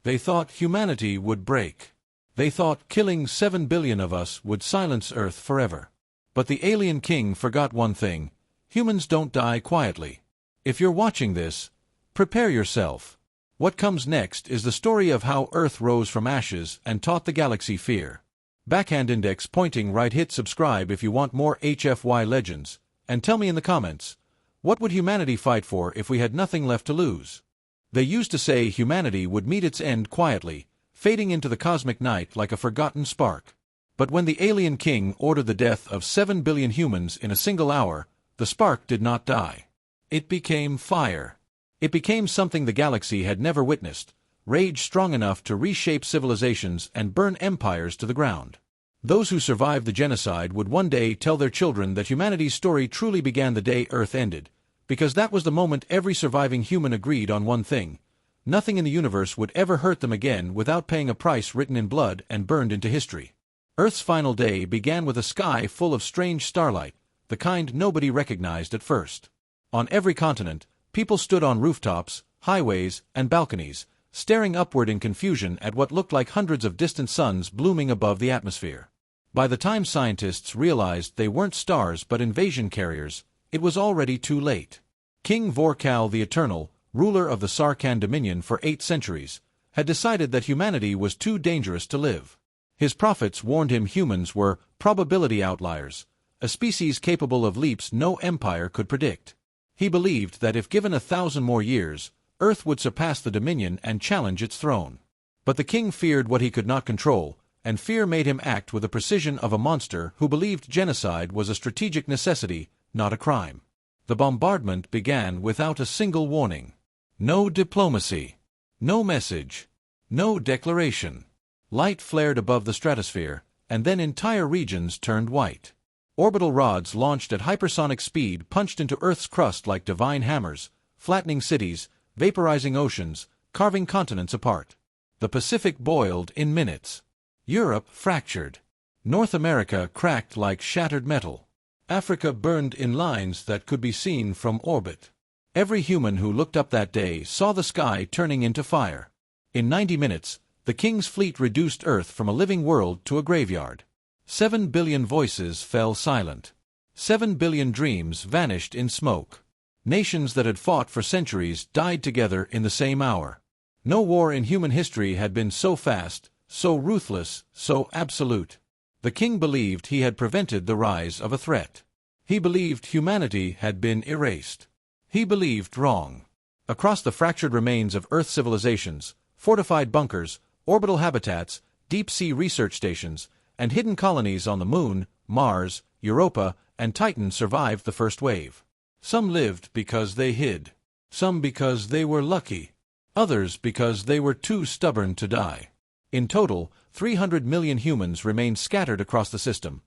They thought humanity would break. They thought killing 7 billion of us would silence Earth forever. But the alien king forgot one thing: humans don't die quietly. If you're watching this, prepare yourself. What comes next is the story of how Earth rose from ashes and taught the galaxy fear. Backhand index pointing right. Hit subscribe if you want more HFY legends, and tell me in the comments, what would humanity fight for if we had nothing left to lose? They used to say humanity would meet its end quietly, fading into the cosmic night like a forgotten spark. But when the alien king ordered the death of 7 billion humans in a single hour, the spark did not die. It became fire. It became something the galaxy had never witnessed, rage strong enough to reshape civilizations and burn empires to the ground. Those who survived the genocide would one day tell their children that humanity's story truly began the day Earth ended, because that was the moment every surviving human agreed on one thing: nothing in the universe would ever hurt them again without paying a price written in blood and burned into history. Earth's final day began with a sky full of strange starlight, the kind nobody recognized at first. On every continent, people stood on rooftops, highways, and balconies, staring upward in confusion at what looked like hundreds of distant suns blooming above the atmosphere. By the time scientists realized they weren't stars but invasion carriers, it was already too late. King Vorkal the Eternal, ruler of the Sarkhan Dominion for 8 centuries, had decided that humanity was too dangerous to live. His prophets warned him humans were probability outliers, a species capable of leaps no empire could predict. He believed that if given 1,000 more years, Earth would surpass the Dominion and challenge its throne. But the king feared what he could not control, and fear made him act with the precision of a monster who believed genocide was a strategic necessity, not a crime. The bombardment began without a single warning. No diplomacy. No message. No declaration. Light flared above the stratosphere, and then entire regions turned white. Orbital rods launched at hypersonic speed punched into Earth's crust like divine hammers, flattening cities, vaporizing oceans, carving continents apart. The Pacific boiled in minutes. Europe fractured. North America cracked like shattered metal. Africa burned in lines that could be seen from orbit. Every human who looked up that day saw the sky turning into fire. In 90 minutes, the king's fleet reduced Earth from a living world to a graveyard. 7 billion voices fell silent. 7 billion dreams vanished in smoke. Nations that had fought for centuries died together in the same hour. No war in human history had been so fast, so ruthless, so absolute. The king believed he had prevented the rise of a threat. He believed humanity had been erased. He believed wrong. Across the fractured remains of Earth civilizations, fortified bunkers, orbital habitats, deep-sea research stations, and hidden colonies on the Moon, Mars, Europa, and Titan survived the first wave. Some lived because they hid. Some because they were lucky. Others because they were too stubborn to die. In total, 300 million humans remained scattered across the system.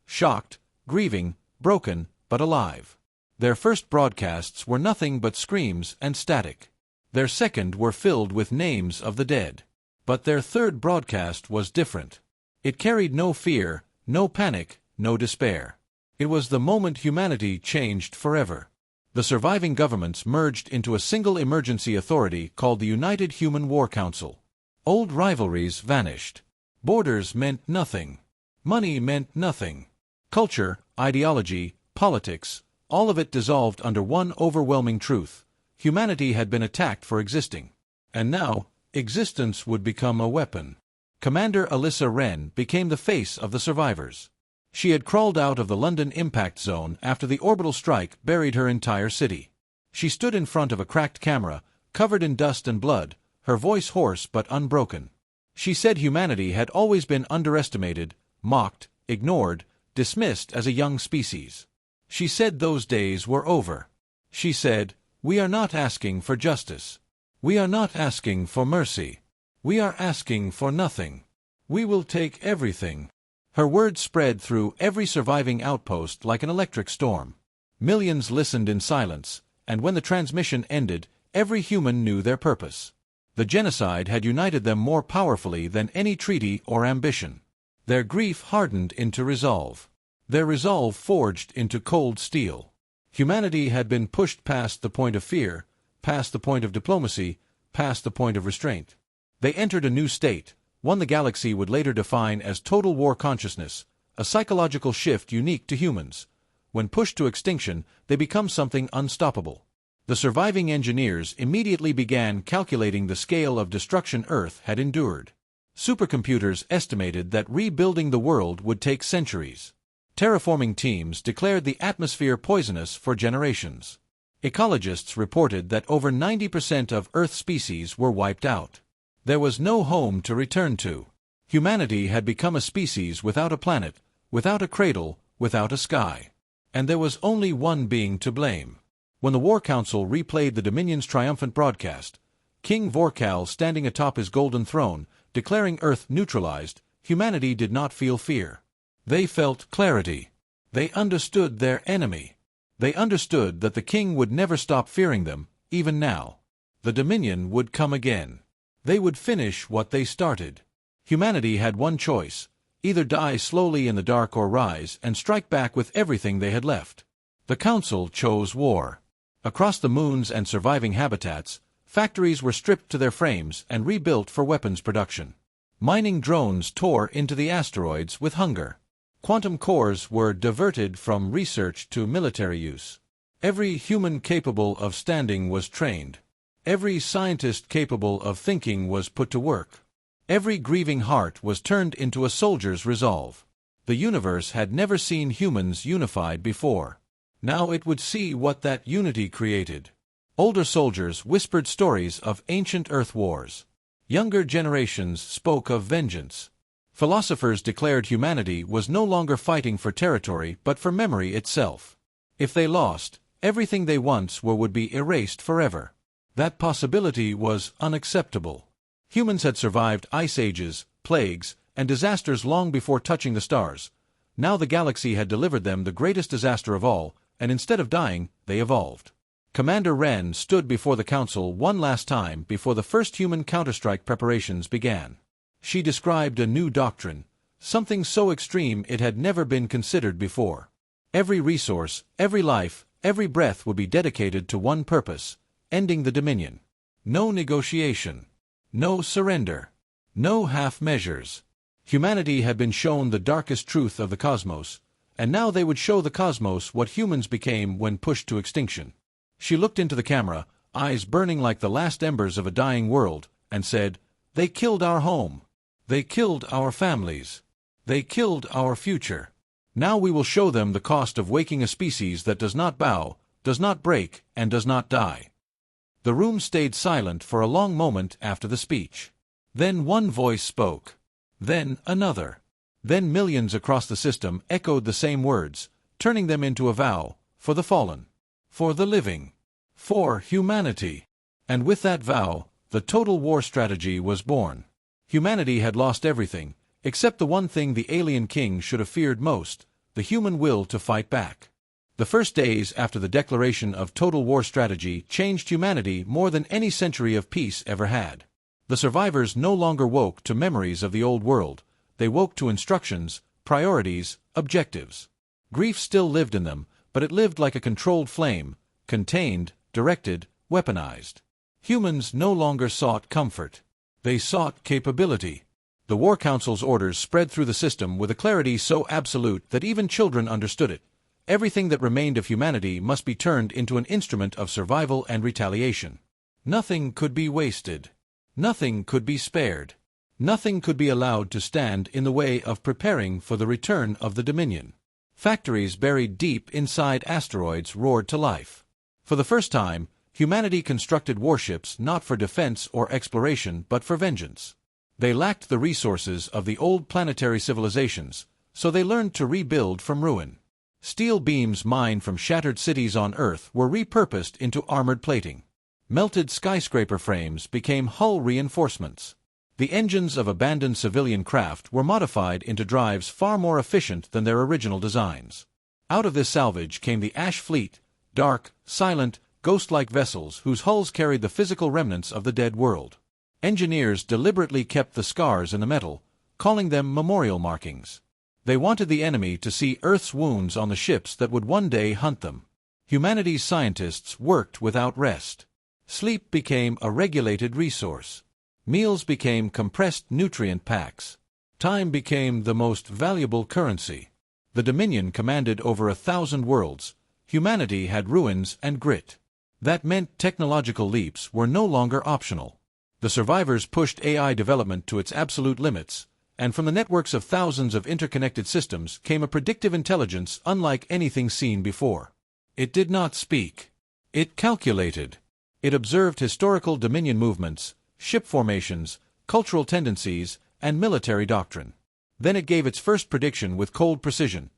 Shocked, grieving, broken, but alive. Their first broadcasts were nothing but screams and static. Their second were filled with names of the dead. But their third broadcast was different. It carried no fear, no panic, no despair. It was the moment humanity changed forever. The surviving governments merged into a single emergency authority called the United Human War Council. Old rivalries vanished. Borders meant nothing. Money meant nothing. Culture, ideology, politics, all of it dissolved under one overwhelming truth: humanity had been attacked for existing. And now, existence would become a weapon. Commander Alyssa Wren became the face of the survivors. She had crawled out of the London impact zone after the orbital strike buried her entire city. She stood in front of a cracked camera, covered in dust and blood, her voice hoarse but unbroken. She said humanity had always been underestimated, mocked, ignored, dismissed as a young species. She said those days were over. She said, "We are not asking for justice. We are not asking for mercy. We are asking for nothing. We will take everything." Her words spread through every surviving outpost like an electric storm. Millions listened in silence, and when the transmission ended, every human knew their purpose. The genocide had united them more powerfully than any treaty or ambition. Their grief hardened into resolve. Their resolve forged into cold steel. Humanity had been pushed past the point of fear, past the point of diplomacy, past the point of restraint. They entered a new state, one the galaxy would later define as total war consciousness, a psychological shift unique to humans. When pushed to extinction, they become something unstoppable. The surviving engineers immediately began calculating the scale of destruction Earth had endured. Supercomputers estimated that rebuilding the world would take centuries. Terraforming teams declared the atmosphere poisonous for generations. Ecologists reported that over 90% of Earth species were wiped out. There was no home to return to. Humanity had become a species without a planet, without a cradle, without a sky. And there was only one being to blame. When the War Council replayed the Dominion's triumphant broadcast, King Vorkal standing atop his golden throne, declaring Earth neutralized, humanity did not feel fear. They felt clarity. They understood their enemy. They understood that the king would never stop fearing them, even now. The Dominion would come again. They would finish what they started. Humanity had one choice: either die slowly in the dark or rise and strike back with everything they had left. The Council chose war. Across the moons and surviving habitats, factories were stripped to their frames and rebuilt for weapons production. Mining drones tore into the asteroids with hunger. Quantum cores were diverted from research to military use. Every human capable of standing was trained. Every scientist capable of thinking was put to work. Every grieving heart was turned into a soldier's resolve. The universe had never seen humans unified before. Now it would see what that unity created. Older soldiers whispered stories of ancient Earth wars. Younger generations spoke of vengeance. Philosophers declared humanity was no longer fighting for territory but for memory itself. If they lost, everything they once were would be erased forever. That possibility was unacceptable. Humans had survived ice ages, plagues, and disasters long before touching the stars. Now the galaxy had delivered them the greatest disaster of all, and instead of dying, they evolved. Commander Wren stood before the Council one last time before the first human counterstrike preparations began. She described a new doctrine, something so extreme it had never been considered before. Every resource, every life, every breath would be dedicated to one purpose: ending the Dominion. No negotiation. No surrender. No half measures. Humanity had been shown the darkest truth of the cosmos, and now they would show the cosmos what humans became when pushed to extinction. She looked into the camera, eyes burning like the last embers of a dying world, and said, "They killed our home. They killed our families. They killed our future. Now we will show them the cost of waking a species that does not bow, does not break, and does not die." The room stayed silent for a long moment after the speech. Then one voice spoke. Then another. Then millions across the system echoed the same words, turning them into a vow: for the fallen, for the living, for humanity. And with that vow, the total war strategy was born. Humanity had lost everything, except the one thing the alien king should have feared most: the human will to fight back. The first days after the declaration of total war strategy changed humanity more than any century of peace ever had. The survivors no longer woke to memories of the old world. They woke to instructions, priorities, objectives. Grief still lived in them, but it lived like a controlled flame, contained, directed, weaponized. Humans no longer sought comfort. They sought capability. The War Council's orders spread through the system with a clarity so absolute that even children understood it. Everything that remained of humanity must be turned into an instrument of survival and retaliation. Nothing could be wasted. Nothing could be spared. Nothing could be allowed to stand in the way of preparing for the return of the Dominion. Factories buried deep inside asteroids roared to life. For the first time, humanity constructed warships not for defense or exploration but for vengeance. They lacked the resources of the old planetary civilizations, so they learned to rebuild from ruin. Steel beams mined from shattered cities on Earth were repurposed into armored plating. Melted skyscraper frames became hull reinforcements. The engines of abandoned civilian craft were modified into drives far more efficient than their original designs. Out of this salvage came the Ash Fleet, dark, silent, ghost-like vessels whose hulls carried the physical remnants of the dead world. Engineers deliberately kept the scars in the metal, calling them memorial markings. They wanted the enemy to see Earth's wounds on the ships that would one day hunt them. Humanity's scientists worked without rest. Sleep became a regulated resource. Meals became compressed nutrient packs. Time became the most valuable currency. The Dominion commanded over 1,000 worlds. Humanity had ruins and grit. That meant technological leaps were no longer optional. The survivors pushed AI development to its absolute limits, and from the networks of thousands of interconnected systems came a predictive intelligence unlike anything seen before. It did not speak. It calculated. It observed historical Dominion movements, ship formations, cultural tendencies, and military doctrine. Then it gave its first prediction with cold precision.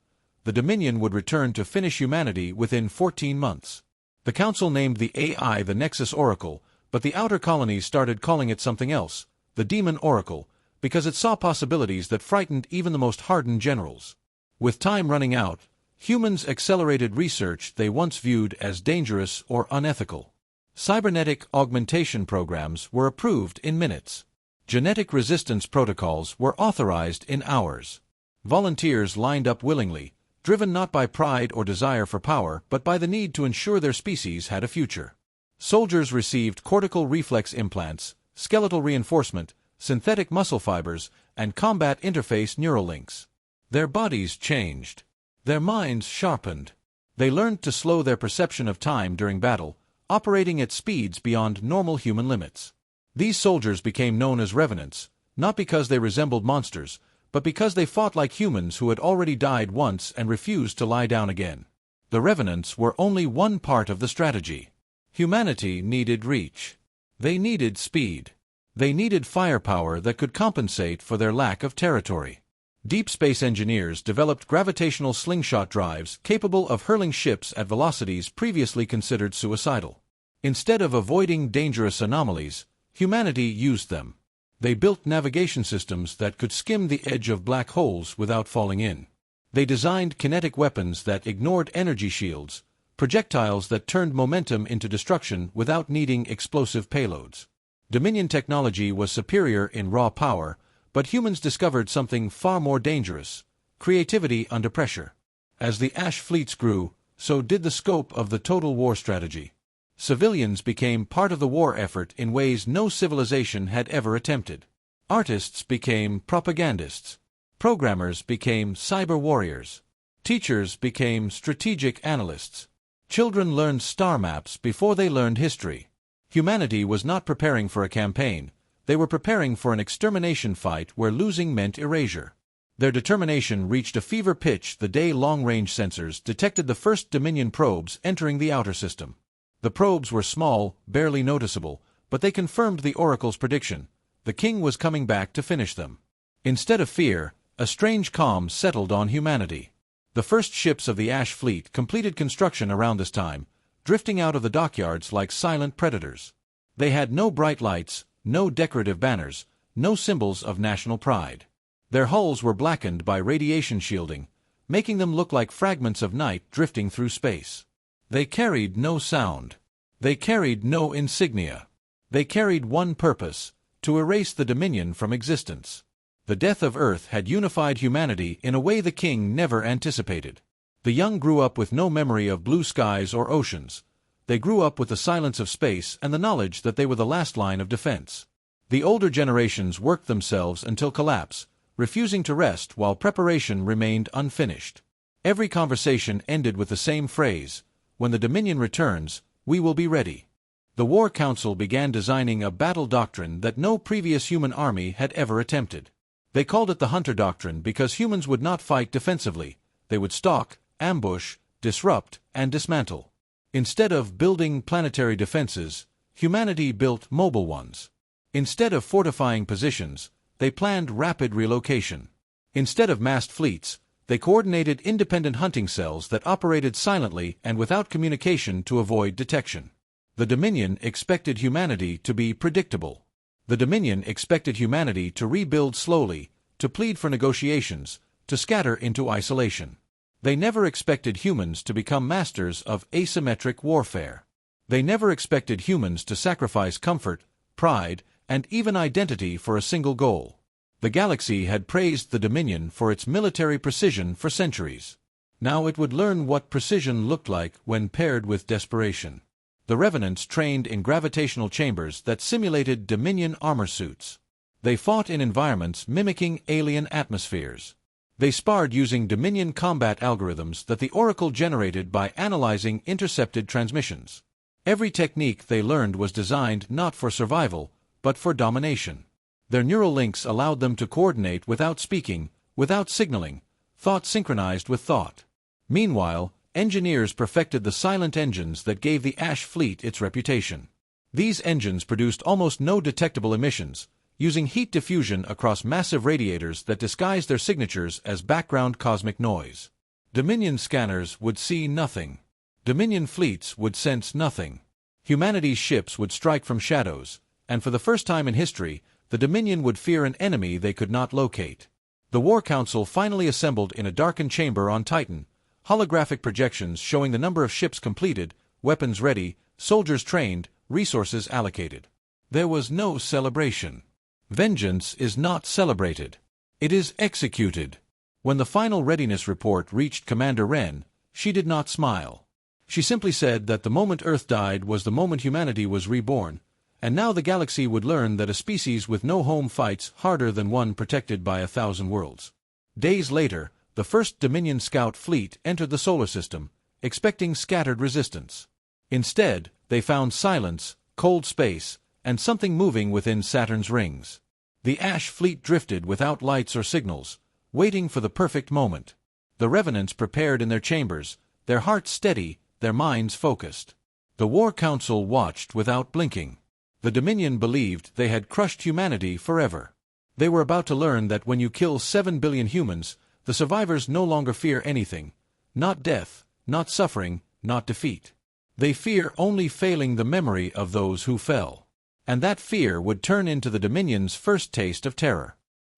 The Dominion would return to finish humanity within 14 months. The Council named the AI the Nexus Oracle, but the outer colonies started calling it something else, the Demon Oracle, because it saw possibilities that frightened even the most hardened generals. With time running out, humans accelerated research they once viewed as dangerous or unethical. Cybernetic augmentation programs were approved in minutes. Genetic resistance protocols were authorized in hours. Volunteers lined up willingly, driven not by pride or desire for power but by the need to ensure their species had a future. Soldiers received cortical reflex implants, skeletal reinforcement, synthetic muscle fibers, and combat interface neural links. Their bodies changed. Their minds sharpened. They learned to slow their perception of time during battle, operating at speeds beyond normal human limits. These soldiers became known as revenants, not because they resembled monsters, but because they fought like humans who had already died once and refused to lie down again. The revenants were only one part of the strategy. Humanity needed reach. They needed speed. They needed firepower that could compensate for their lack of territory. Deep space engineers developed gravitational slingshot drives capable of hurling ships at velocities previously considered suicidal. Instead of avoiding dangerous anomalies, humanity used them. They built navigation systems that could skim the edge of black holes without falling in. They designed kinetic weapons that ignored energy shields, projectiles that turned momentum into destruction without needing explosive payloads. Dominion technology was superior in raw power, but humans discovered something far more dangerous: creativity under pressure. As the Ash fleets grew, so did the scope of the total war strategy. Civilians became part of the war effort in ways no civilization had ever attempted. Artists became propagandists. Programmers became cyber warriors. Teachers became strategic analysts. Children learned star maps before they learned history. Humanity was not preparing for a campaign. They were preparing for an extermination fight where losing meant erasure. Their determination reached a fever pitch the day long-range sensors detected the first Dominion probes entering the outer system. The probes were small, barely noticeable, but they confirmed the Oracle's prediction. The king was coming back to finish them. Instead of fear, a strange calm settled on humanity. The first ships of the Ash fleet completed construction around this time, drifting out of the dockyards like silent predators. They had no bright lights, no decorative banners, no symbols of national pride. Their hulls were blackened by radiation shielding, making them look like fragments of night drifting through space. They carried no sound. They carried no insignia. They carried one purpose: to erase the Dominion from existence. The death of Earth had unified humanity in a way the king never anticipated. The young grew up with no memory of blue skies or oceans. They grew up with the silence of space and the knowledge that they were the last line of defense. The older generations worked themselves until collapse, refusing to rest while preparation remained unfinished. Every conversation ended with the same phrase: "When the Dominion returns, we will be ready." The War Council began designing a battle doctrine that no previous human army had ever attempted. They called it the Hunter Doctrine because humans would not fight defensively. They would stalk, ambush, disrupt, and dismantle. Instead of building planetary defenses, humanity built mobile ones. Instead of fortifying positions, they planned rapid relocation. Instead of massed fleets, they coordinated independent hunting cells that operated silently and without communication to avoid detection. The Dominion expected humanity to be predictable. The Dominion expected humanity to rebuild slowly, to plead for negotiations, to scatter into isolation. They never expected humans to become masters of asymmetric warfare. They never expected humans to sacrifice comfort, pride, and even identity for a single goal. The galaxy had praised the Dominion for its military precision for centuries. Now it would learn what precision looked like when paired with desperation. The Revenants trained in gravitational chambers that simulated Dominion armor suits. They fought in environments mimicking alien atmospheres. They sparred using Dominion combat algorithms that the Oracle generated by analyzing intercepted transmissions. Every technique they learned was designed not for survival, but for domination. Their neural links allowed them to coordinate without speaking, without signaling, thought synchronized with thought. Meanwhile, engineers perfected the silent engines that gave the Ash fleet its reputation. These engines produced almost no detectable emissions, using heat diffusion across massive radiators that disguised their signatures as background cosmic noise. Dominion scanners would see nothing. Dominion fleets would sense nothing. Humanity's ships would strike from shadows, and for the first time in history, the Dominion would fear an enemy they could not locate. The War Council finally assembled in a darkened chamber on Titan, holographic projections showing the number of ships completed, weapons ready, soldiers trained, resources allocated. There was no celebration. Vengeance is not celebrated. It is executed. When the final readiness report reached Commander Wren, she did not smile. She simply said that the moment Earth died was the moment humanity was reborn, and now the galaxy would learn that a species with no home fights harder than one protected by 1,000 worlds. Days later, the first Dominion scout fleet entered the solar system, expecting scattered resistance. Instead, they found silence, cold space, and something moving within Saturn's rings. The Ash fleet drifted without lights or signals, waiting for the perfect moment. The Revenants prepared in their chambers, their hearts steady, their minds focused. The War Council watched without blinking. The Dominion believed they had crushed humanity forever. They were about to learn that when you kill 7 billion humans, the survivors no longer fear anything, not death, not suffering, not defeat. They fear only failing the memory of those who fell. And that fear would turn into the Dominion's first taste of terror.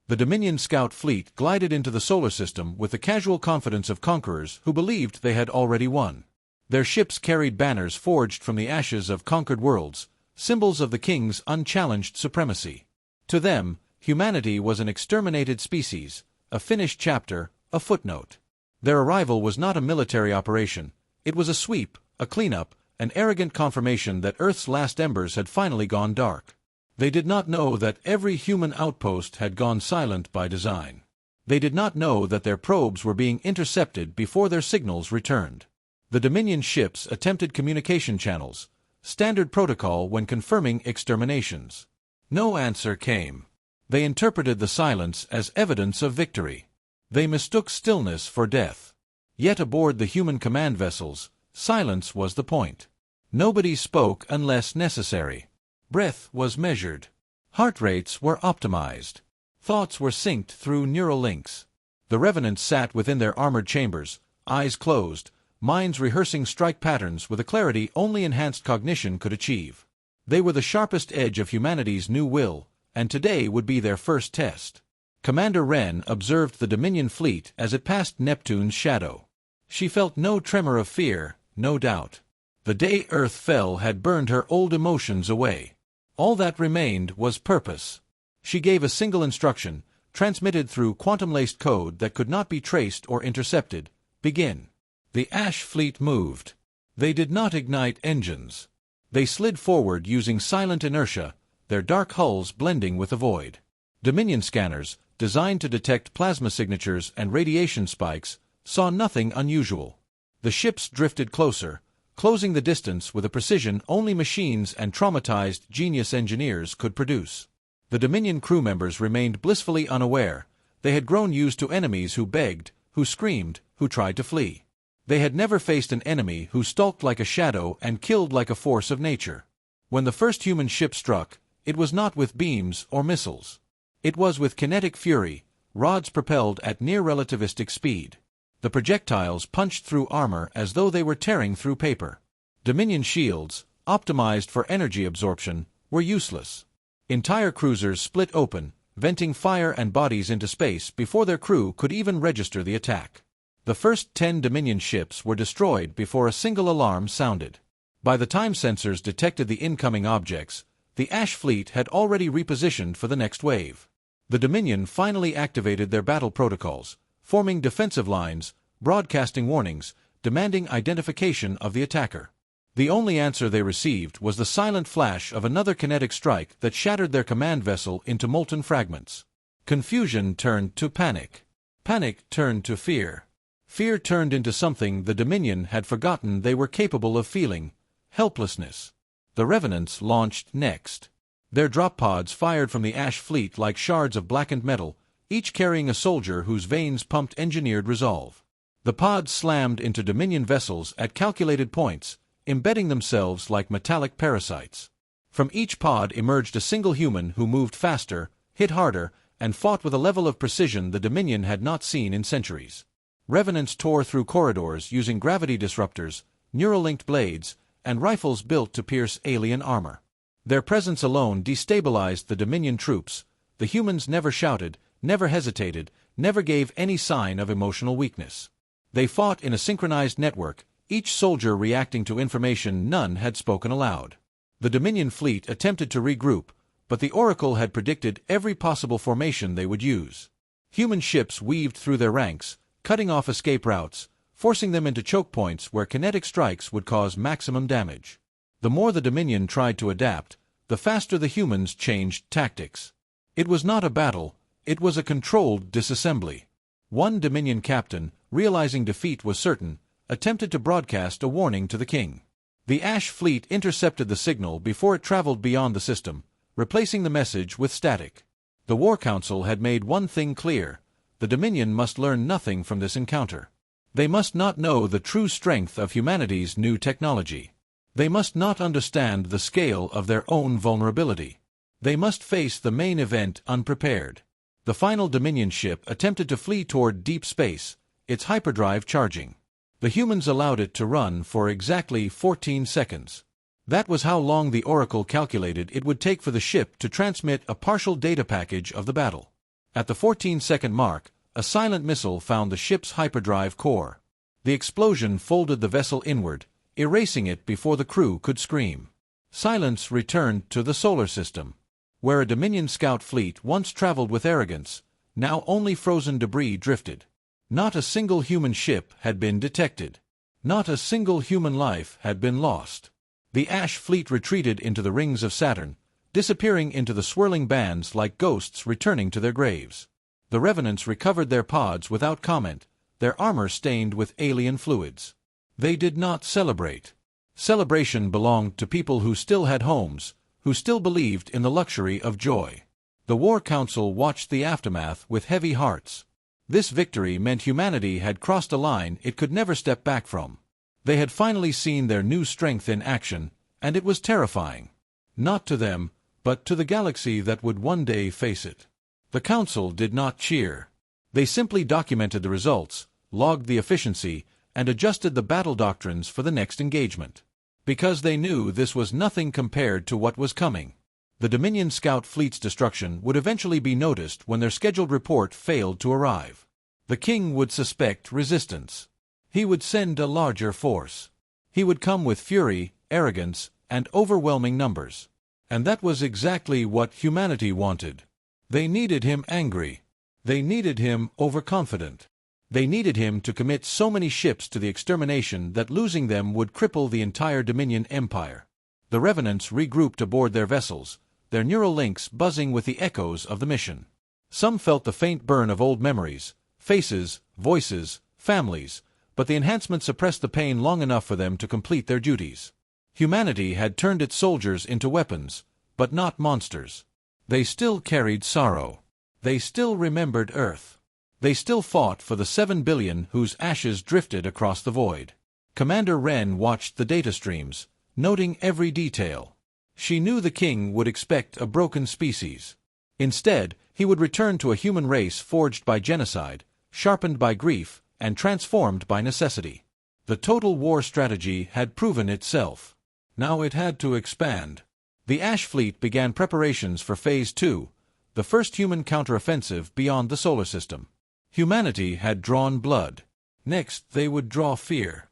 The Dominion scout fleet glided into the solar system with the casual confidence of conquerors who believed they had already won. Their ships carried banners forged from the ashes of conquered worlds, symbols of the king's unchallenged supremacy. To them, humanity was an exterminated species, a finished chapter, a footnote. Their arrival was not a military operation, it was a sweep, a cleanup, an arrogant confirmation that Earth's last embers had finally gone dark. They did not know that every human outpost had gone silent by design. They did not know that their probes were being intercepted before their signals returned. The Dominion ships attempted communication channels, standard protocol when confirming exterminations. No answer came. They interpreted the silence as evidence of victory. They mistook stillness for death. Yet aboard the human command vessels, silence was the point. Nobody spoke unless necessary. Breath was measured. Heart rates were optimized. Thoughts were synced through neural links. The Revenants sat within their armored chambers, eyes closed, minds rehearsing strike patterns with a clarity only enhanced cognition could achieve. They were the sharpest edge of humanity's new will, and today would be their first test. Commander Wren observed the Dominion fleet as it passed Neptune's shadow. She felt no tremor of fear, no doubt. The day Earth fell had burned her old emotions away. All that remained was purpose. She gave a single instruction, transmitted through quantum-laced code that could not be traced or intercepted: begin. The Ash fleet moved. They did not ignite engines. They slid forward using silent inertia, their dark hulls blending with the void. Dominion scanners, designed to detect plasma signatures and radiation spikes, saw nothing unusual. The ships drifted closer, closing the distance with a precision only machines and traumatized genius engineers could produce. The Dominion crew members remained blissfully unaware. They had grown used to enemies who begged, who screamed, who tried to flee. They had never faced an enemy who stalked like a shadow and killed like a force of nature. When the first human ship struck, it was not with beams or missiles. It was with kinetic fury, rods propelled at near-relativistic speed. The projectiles punched through armor as though they were tearing through paper. Dominion shields, optimized for energy absorption, were useless. Entire cruisers split open, venting fire and bodies into space before their crew could even register the attack. The first 10 Dominion ships were destroyed before a single alarm sounded. By the time sensors detected the incoming objects, the Ash fleet had already repositioned for the next wave. The Dominion finally activated their battle protocols, forming defensive lines, broadcasting warnings, demanding identification of the attacker. The only answer they received was the silent flash of another kinetic strike that shattered their command vessel into molten fragments. Confusion turned to panic. Panic turned to fear. Fear turned into something the Dominion had forgotten they were capable of feeling: helplessness. The Revenants launched next. Their drop pods fired from the Ash fleet like shards of blackened metal, each carrying a soldier whose veins pumped engineered resolve. The pods slammed into Dominion vessels at calculated points, embedding themselves like metallic parasites. From each pod emerged a single human who moved faster, hit harder, and fought with a level of precision the Dominion had not seen in centuries. Revenants tore through corridors using gravity disruptors, neural-linked blades, and rifles built to pierce alien armor. Their presence alone destabilized the Dominion troops. The humans never shouted, never hesitated, never gave any sign of emotional weakness. They fought in a synchronized network, each soldier reacting to information none had spoken aloud. The Dominion fleet attempted to regroup, but the Oracle had predicted every possible formation they would use. Human ships weaved through their ranks, cutting off escape routes, forcing them into choke points where kinetic strikes would cause maximum damage. The more the Dominion tried to adapt, the faster the humans changed tactics. It was not a battle, it was a controlled disassembly. One Dominion captain, realizing defeat was certain, attempted to broadcast a warning to the king. The Ash fleet intercepted the signal before it traveled beyond the system, replacing the message with static. The War Council had made one thing clear: the Dominion must learn nothing from this encounter. They must not know the true strength of humanity's new technology. They must not understand the scale of their own vulnerability. They must face the main event unprepared. The final Dominion ship attempted to flee toward deep space, its hyperdrive charging. The humans allowed it to run for exactly 14 seconds. That was how long the Oracle calculated it would take for the ship to transmit a partial data package of the battle. At the 14-second mark, a silent missile found the ship's hyperdrive core. The explosion folded the vessel inward, erasing it before the crew could scream. Silence returned to the solar system. Where a Dominion scout fleet once traveled with arrogance, now only frozen debris drifted. Not a single human ship had been detected. Not a single human life had been lost. The Ash fleet retreated into the rings of Saturn, disappearing into the swirling bands like ghosts returning to their graves. The Revenants recovered their pods without comment, their armor stained with alien fluids. They did not celebrate. Celebration belonged to people who still had homes, who still believed in the luxury of joy. The War Council watched the aftermath with heavy hearts. This victory meant humanity had crossed a line it could never step back from. They had finally seen their new strength in action, and it was terrifying. Not to them, but to the galaxy that would one day face it. The Council did not cheer. They simply documented the results, logged the efficiency, and adjusted the battle doctrines for the next engagement. Because they knew this was nothing compared to what was coming. The Dominion scout fleet's destruction would eventually be noticed when their scheduled report failed to arrive. The king would suspect resistance. He would send a larger force. He would come with fury, arrogance, and overwhelming numbers. And that was exactly what humanity wanted. They needed him angry. They needed him overconfident. They needed him to commit so many ships to the extermination that losing them would cripple the entire Dominion Empire. The Revenants regrouped aboard their vessels, their neural links buzzing with the echoes of the mission. Some felt the faint burn of old memories, faces, voices, families, but the enhancement suppressed the pain long enough for them to complete their duties. Humanity had turned its soldiers into weapons, but not monsters. They still carried sorrow. They still remembered Earth. They still fought for the 7 billion whose ashes drifted across the void. Commander Wren watched the data streams, noting every detail. She knew the king would expect a broken species. Instead, he would return to a human race forged by genocide, sharpened by grief, and transformed by necessity. The total war strategy had proven itself. Now it had to expand. The Ash fleet began preparations for Phase 2, the first human counteroffensive beyond the solar system. Humanity had drawn blood. Next, they would draw fear.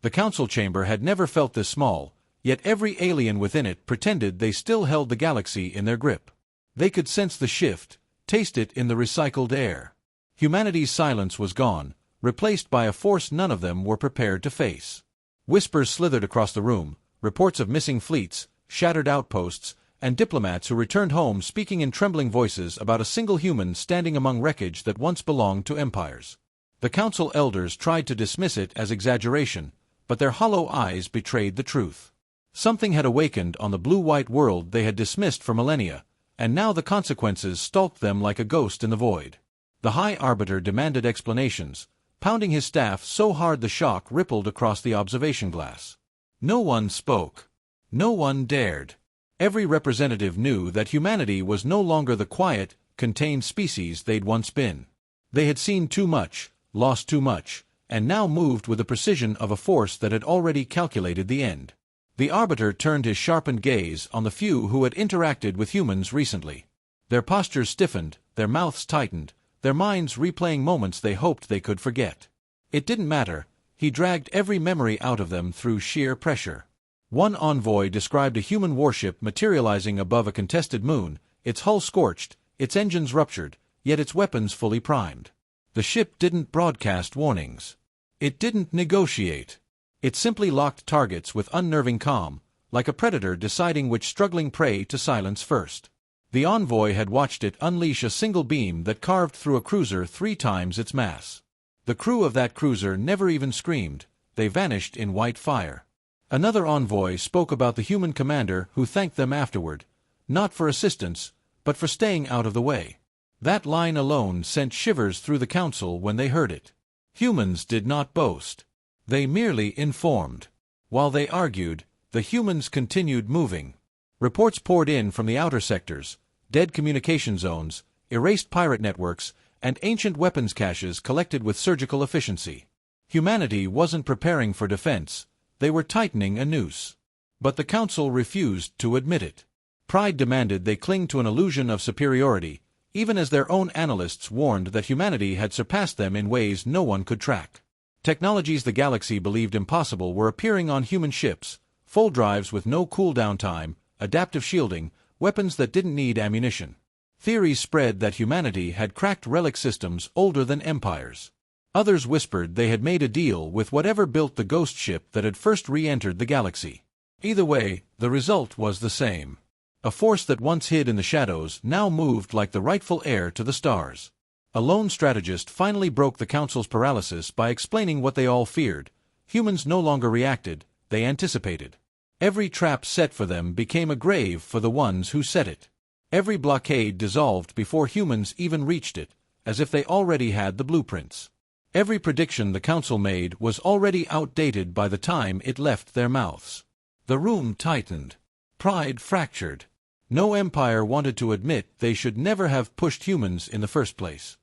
The council chamber had never felt this small, yet every alien within it pretended they still held the galaxy in their grip. They could sense the shift, taste it in the recycled air. Humanity's silence was gone, replaced by a force none of them were prepared to face. Whispers slithered across the room, reports of missing fleets, shattered outposts, and diplomats who returned home speaking in trembling voices about a single human standing among wreckage that once belonged to empires. The council elders tried to dismiss it as exaggeration, but their hollow eyes betrayed the truth. Something had awakened on the blue-white world they had dismissed for millennia, and now the consequences stalked them like a ghost in the void. The High Arbiter demanded explanations, pounding his staff so hard the shock rippled across the observation glass. No one spoke. No one dared. Every representative knew that humanity was no longer the quiet, contained species they'd once been. They had seen too much, lost too much, and now moved with the precision of a force that had already calculated the end. The Arbiter turned his sharpened gaze on the few who had interacted with humans recently. Their postures stiffened, their mouths tightened, their minds replaying moments they hoped they could forget. It didn't matter, he dragged every memory out of them through sheer pressure. One envoy described a human warship materializing above a contested moon, its hull scorched, its engines ruptured, yet its weapons fully primed. The ship didn't broadcast warnings. It didn't negotiate. It simply locked targets with unnerving calm, like a predator deciding which struggling prey to silence first. The envoy had watched it unleash a single beam that carved through a cruiser 3 times its mass. The crew of that cruiser never even screamed, they vanished in white fire. Another envoy spoke about the human commander who thanked them afterward, not for assistance, but for staying out of the way. That line alone sent shivers through the council when they heard it. Humans did not boast. They merely informed. While they argued, the humans continued moving. Reports poured in from the outer sectors, dead communication zones, erased pirate networks, and ancient weapons caches collected with surgical efficiency. Humanity wasn't preparing for defense, they were tightening a noose. But the council refused to admit it. Pride demanded they cling to an illusion of superiority, even as their own analysts warned that humanity had surpassed them in ways no one could track. Technologies the galaxy believed impossible were appearing on human ships, full drives with no cooldown time, adaptive shielding, weapons that didn't need ammunition. Theories spread that humanity had cracked relic systems older than empires. Others whispered they had made a deal with whatever built the ghost ship that had first re-entered the galaxy. Either way, the result was the same. A force that once hid in the shadows now moved like the rightful heir to the stars. A lone strategist finally broke the council's paralysis by explaining what they all feared. Humans no longer reacted, they anticipated. Every trap set for them became a grave for the ones who set it. Every blockade dissolved before humans even reached it, as if they already had the blueprints. Every prediction the council made was already outdated by the time it left their mouths. The room tightened. Pride fractured. No empire wanted to admit they should never have pushed humans in the first place.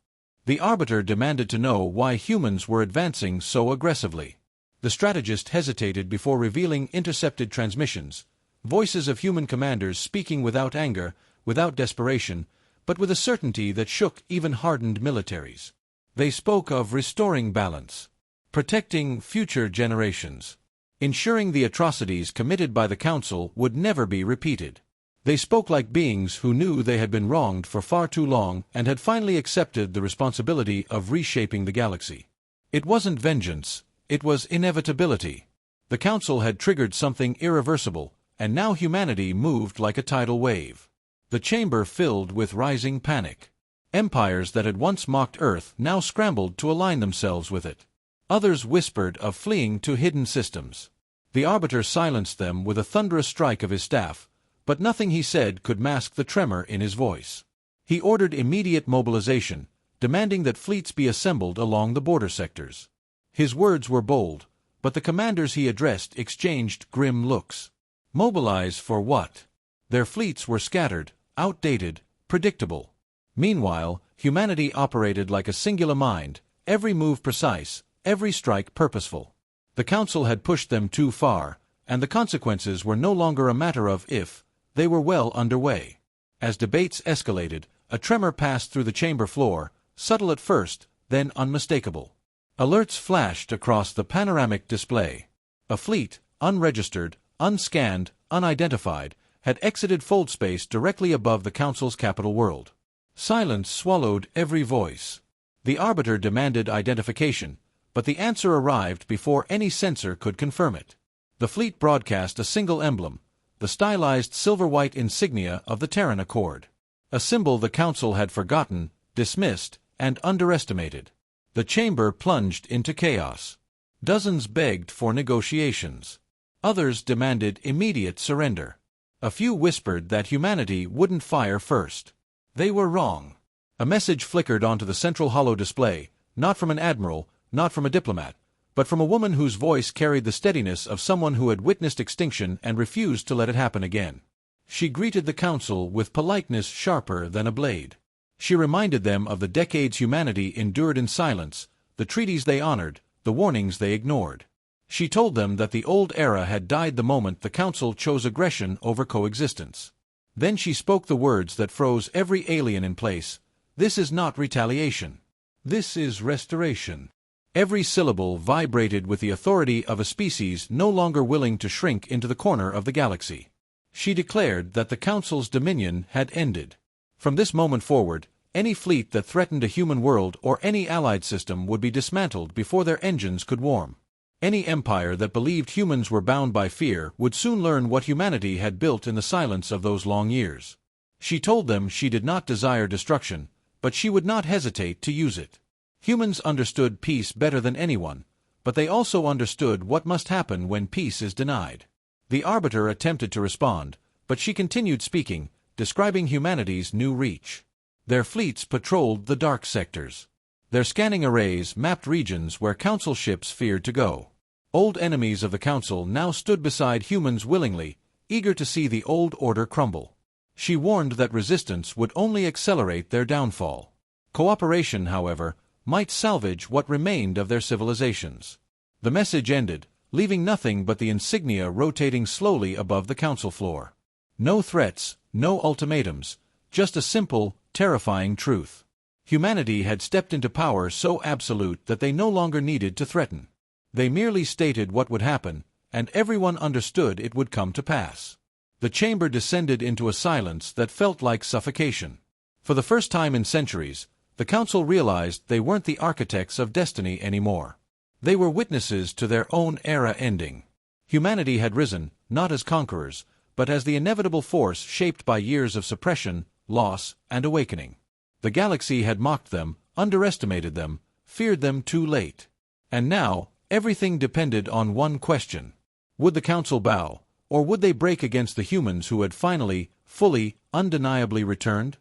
The Arbiter demanded to know why humans were advancing so aggressively. The strategist hesitated before revealing intercepted transmissions, voices of human commanders speaking without anger, without desperation, but with a certainty that shook even hardened militaries. They spoke of restoring balance, protecting future generations, ensuring the atrocities committed by the Council would never be repeated. They spoke like beings who knew they had been wronged for far too long and had finally accepted the responsibility of reshaping the galaxy. It wasn't vengeance, it was inevitability. The Council had triggered something irreversible, and now humanity moved like a tidal wave. The chamber filled with rising panic. Empires that had once mocked Earth now scrambled to align themselves with it. Others whispered of fleeing to hidden systems. The Arbiter silenced them with a thunderous strike of his staff, but nothing he said could mask the tremor in his voice. He ordered immediate mobilization, demanding that fleets be assembled along the border sectors. His words were bold, but the commanders he addressed exchanged grim looks. Mobilize for what? Their fleets were scattered, outdated, predictable. Meanwhile, humanity operated like a singular mind, every move precise, every strike purposeful. The Council had pushed them too far, and the consequences were no longer a matter of if, they were well underway. As debates escalated, a tremor passed through the chamber floor, subtle at first, then unmistakable. Alerts flashed across the panoramic display. A fleet, unregistered, unscanned, unidentified, had exited fold space directly above the Council's capital world. Silence swallowed every voice. The Arbiter demanded identification, but the answer arrived before any censor could confirm it. The fleet broadcast a single emblem, the stylized silver-white insignia of the Terran Accord. A symbol the Council had forgotten, dismissed, and underestimated. The chamber plunged into chaos. Dozens begged for negotiations. Others demanded immediate surrender. A few whispered that humanity wouldn't fire first. They were wrong. A message flickered onto the central holo display, not from an admiral, not from a diplomat, but from a woman whose voice carried the steadiness of someone who had witnessed extinction and refused to let it happen again. She greeted the Council with politeness sharper than a blade. She reminded them of the decades humanity endured in silence, the treaties they honored, the warnings they ignored. She told them that the old era had died the moment the Council chose aggression over coexistence. Then she spoke the words that froze every alien in place. This is not retaliation. This is restoration. Every syllable vibrated with the authority of a species no longer willing to shrink into the corner of the galaxy. She declared that the Council's dominion had ended. From this moment forward, any fleet that threatened a human world or any allied system would be dismantled before their engines could warm. Any empire that believed humans were bound by fear would soon learn what humanity had built in the silence of those long years. She told them she did not desire destruction, but she would not hesitate to use it. Humans understood peace better than anyone, but they also understood what must happen when peace is denied. The Arbiter attempted to respond, but she continued speaking, describing humanity's new reach. Their fleets patrolled the dark sectors. Their scanning arrays mapped regions where Council ships feared to go. Old enemies of the Council now stood beside humans willingly, eager to see the old order crumble. She warned that resistance would only accelerate their downfall. Cooperation, however, might salvage what remained of their civilizations. The message ended, leaving nothing but the insignia rotating slowly above the Council floor. No threats, no ultimatums, just a simple, terrifying truth. Humanity had stepped into power so absolute that they no longer needed to threaten. They merely stated what would happen, and everyone understood it would come to pass. The chamber descended into a silence that felt like suffocation. For the first time in centuries, the Council realized they weren't the architects of destiny anymore. They were witnesses to their own era ending. Humanity had risen, not as conquerors, but as the inevitable force shaped by years of suppression, loss, and awakening. The galaxy had mocked them, underestimated them, feared them too late. And now, everything depended on one question. Would the Council bow, or would they break against the humans who had finally, fully, undeniably returned?